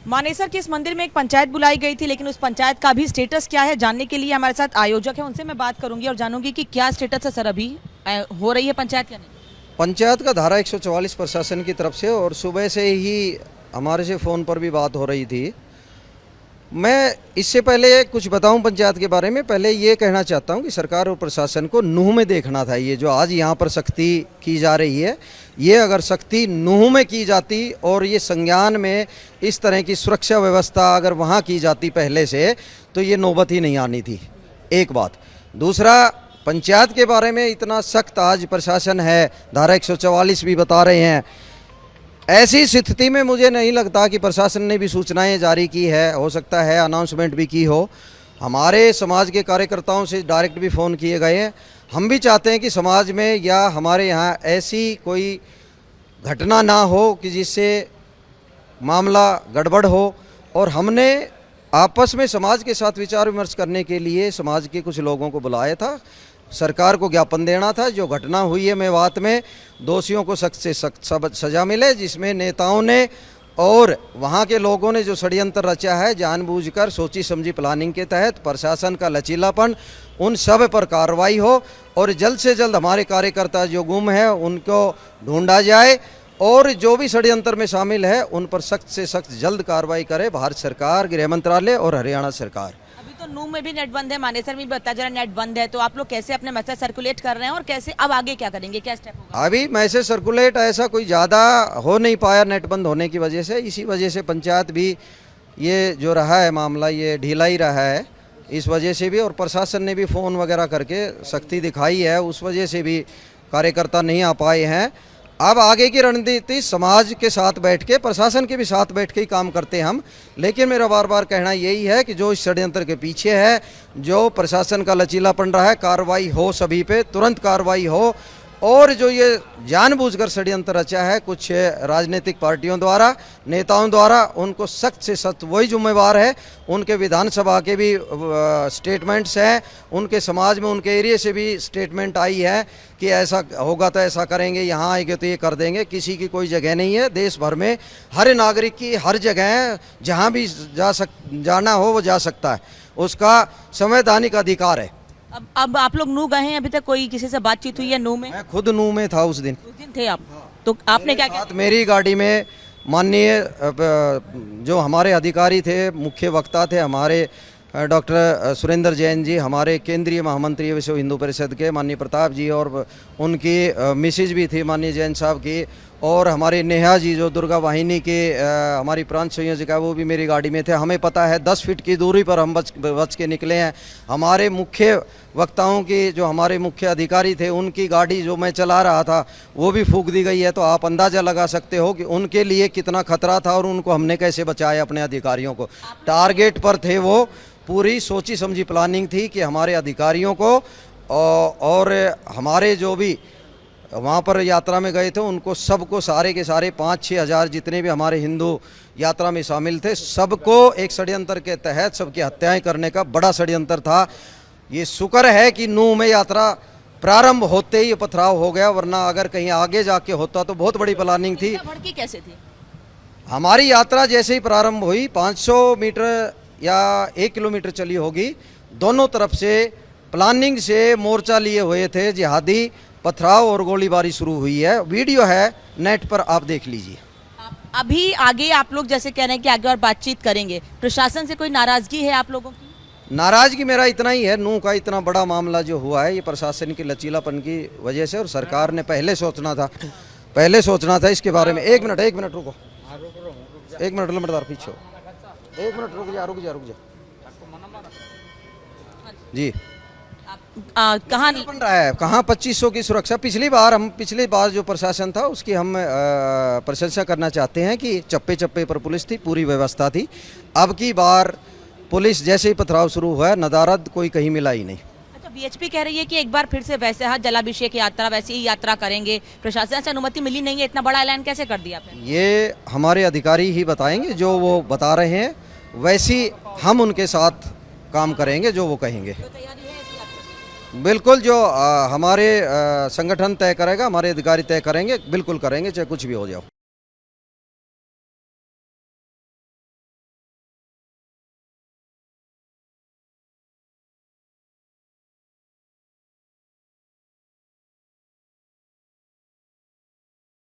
मानेसर के इस मंदिर में एक पंचायत बुलाई गई थी, लेकिन उस पंचायत का भी स्टेटस क्या है जानने के लिए हमारे साथ आयोजक है, उनसे मैं बात करूंगी और जानूंगी कि क्या स्टेटस है सर, अभी हो रही है पंचायत या नहीं। पंचायत का धारा 144 प्रशासन की तरफ से, और सुबह से ही हमारे से फ़ोन पर भी बात हो रही थी। मैं इससे पहले कुछ बताऊं पंचायत के बारे में, पहले ये कहना चाहता हूं कि सरकार और प्रशासन को नूह में देखना था। ये जो आज यहाँ पर सख्ती की जा रही है, ये अगर सख्ती नूह में की जाती और ये संज्ञान में इस तरह की सुरक्षा व्यवस्था अगर वहाँ की जाती पहले से, तो ये नौबत ही नहीं आनी थी। एक बात। दूसरा, पंचायत के बारे में इतना सख्त आज प्रशासन है, धारा 144 भी बता रहे हैं। ऐसी स्थिति में मुझे नहीं लगता कि प्रशासन ने भी सूचनाएं जारी की है, हो सकता है अनाउंसमेंट भी की हो। हमारे समाज के कार्यकर्ताओं से डायरेक्ट भी फ़ोन किए गए हैं। हम भी चाहते हैं कि समाज में या हमारे यहाँ ऐसी कोई घटना ना हो कि जिससे मामला गड़बड़ हो, और हमने आपस में समाज के साथ विचार विमर्श करने के लिए समाज के कुछ लोगों को बुलाया था। सरकार को ज्ञापन देना था, जो घटना हुई है मेवात में, दोषियों को सख्त से सख्त सजा मिले, जिसमें नेताओं ने और वहाँ के लोगों ने जो षड्यंत्र रचा है जानबूझकर सोची समझी प्लानिंग के तहत, प्रशासन का लचीलापन, उन सब पर कार्रवाई हो और जल्द से जल्द हमारे कार्यकर्ता जो गुम है उनको ढूंढा जाए, और जो भी षड्यंत्र में शामिल है उन पर सख्त से सख्त जल्द कार्रवाई करे भारत सरकार, गृह मंत्रालय और हरियाणा सरकार। अभी तो नूह में भी नेट बंद है, मानेसर में भी बताया जा रहा है नेट बंद है, तो आप लोग कैसे अपने मैसेज सर्कुलेट कर रहे हैं और कैसे अब आगे क्या करेंगे, क्या स्टेप होगा? अभी मैसेज सर्कुलेट ऐसा कोई ज़्यादा हो नहीं पाया नेट बंद होने की वजह से। इसी वजह से पंचायत भी ये जो रहा है मामला, ये ढीला ही रहा है इस वजह से भी, और प्रशासन ने भी फ़ोन वगैरह करके सख्ती दिखाई है, उस वजह से भी कार्यकर्ता नहीं आ पाए हैं। अब आगे की रणनीति समाज के साथ बैठ के, प्रशासन के भी साथ बैठ के ही काम करते हैं हम। लेकिन मेरा बार बार कहना यही है कि जो इस षड्यंत्र के पीछे है, जो प्रशासन का लचीलापन रहा है, कार्रवाई हो, सभी पे तुरंत कार्रवाई हो, और जो ये जानबूझकर षड्यंत्र रचा है कुछ राजनीतिक पार्टियों द्वारा, नेताओं द्वारा, उनको सख्त से सख्त वही जिम्मेवार है। उनके विधानसभा के भी स्टेटमेंट्स हैं, उनके समाज में, उनके एरिया से भी स्टेटमेंट आई है कि ऐसा होगा तो ऐसा करेंगे, यहाँ आएंगे तो ये कर देंगे। किसी की कोई जगह नहीं है देश भर में, हर नागरिक की हर जगह है, जहाँ भी जाना हो वो जा सकता है, उसका संवैधानिक अधिकार है। अब आप लोग नूह गए हैं, अभी तक कोई किसी से बातचीत हुई है नूह में? मैं खुद नूह में था उस दिन थे आप, तो आपने क्या किया? मेरी गाड़ी में माननीय जो हमारे अधिकारी थे, मुख्य वक्ता थे हमारे डॉक्टर सुरेंद्र जैन जी, हमारे केंद्रीय महामंत्री विश्व हिंदू परिषद के माननीय प्रताप जी, और उनकी मिसेज भी थी माननीय जैन साहब की, और हमारे नेहा जी जो दुर्गा वाहिनी के हमारी प्रांत संयोजिका, वो भी मेरी गाड़ी में थे। हमें पता है 10 फीट की दूरी पर हम बच के निकले हैं। हमारे मुख्य वक्ताओं की, जो हमारे मुख्य अधिकारी थे, उनकी गाड़ी जो मैं चला रहा था वो भी फूंक दी गई है। तो आप अंदाज़ा लगा सकते हो कि उनके लिए कितना खतरा था और उनको हमने कैसे बचाया। अपने अधिकारियों को टारगेट पर थे, वो पूरी सोची समझी प्लानिंग थी कि हमारे अधिकारियों को और हमारे जो भी वहाँ पर यात्रा में गए थे उनको सबको, सारे के सारे 5-6 हज़ार जितने भी हमारे हिंदू यात्रा में शामिल थे, सबको एक षड्यंत्र के तहत सबकी हत्याएं करने का बड़ा षड्यंत्र था। ये शुक्र है कि नूह में यात्रा प्रारंभ होते ही पथराव हो गया, वरना अगर कहीं आगे जाके होता तो बहुत बड़ी प्लानिंग थी। भड़की कैसे थी? हमारी यात्रा जैसे ही प्रारंभ हुई, 500 मीटर या 1 किलोमीटर चली होगी, दोनों तरफ से प्लानिंग से मोर्चा लिए हुए थे जिहादी, पथराव और गोलीबारी शुरू हुई है। वीडियो है नेट पर, आप देख लीजिए। अभी आगे आप लोग जैसे कह रहे हैं कि आगे और बातचीत करेंगे, प्रशासन से कोई नाराजगी है आप लोगों की? नाराजगी मेरा इतना ही है, नूह का इतना बड़ा मामला जो हुआ है ये प्रशासन के लचीलापन की वजह से, और सरकार ने पहले सोचना था इसके बारे में। एक मिनट रुको, 1 मिनट लंबरदार पीछे, 1 मिनट रुक जा जी। कहाँ बन रहा है, कहाँ 2500 की सुरक्षा? पिछली बार जो प्रशासन था उसकी हम प्रशंसा करना चाहते हैं कि चप्पे चप्पे पर पुलिस थी, पूरी व्यवस्था थी। अब की बार पुलिस जैसे ही पथराव शुरू हुआ है, नदारद कोई कहीं मिला ही नहीं। अच्छा, बीएचपी कह रही है कि एक बार फिर से वैसे जलाभिषेक यात्रा वैसे ही यात्रा करेंगे, प्रशासन से अनुमति मिली नहीं है, इतना बड़ा ऐलान कैसे कर दिया आपने? ये हमारे अधिकारी ही बताएंगे, जो वो बता रहे हैं वैसी हम उनके साथ काम करेंगे, जो वो कहेंगे। बिल्कुल, जो हमारे संगठन तय करेगा, हमारे अधिकारी तय करेंगे, बिल्कुल करेंगे, चाहे कुछ भी हो जाओ।